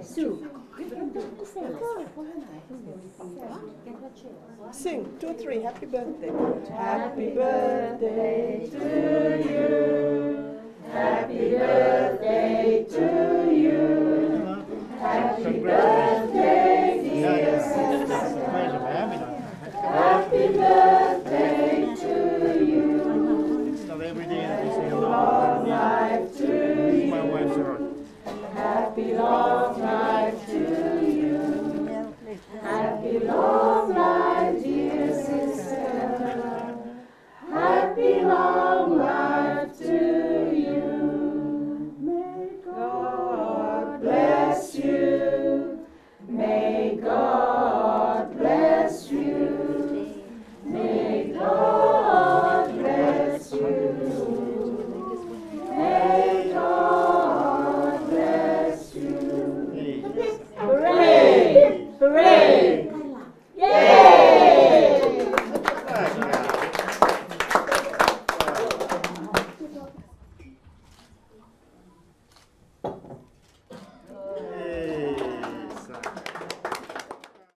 Sue. Sing, 2 or 3, happy birthday. Happy birthday to you. Happy birthday to you. Happy birthday, dear sister. Happy birthday to you. It's not every day that we say Long life to you. my wife's right. Happy long life to you. Happy long life, dear sister. Happy long life to you. May God bless you. May God bless you. May God bless you. May God bless you. Hooray! Hooray! Yay!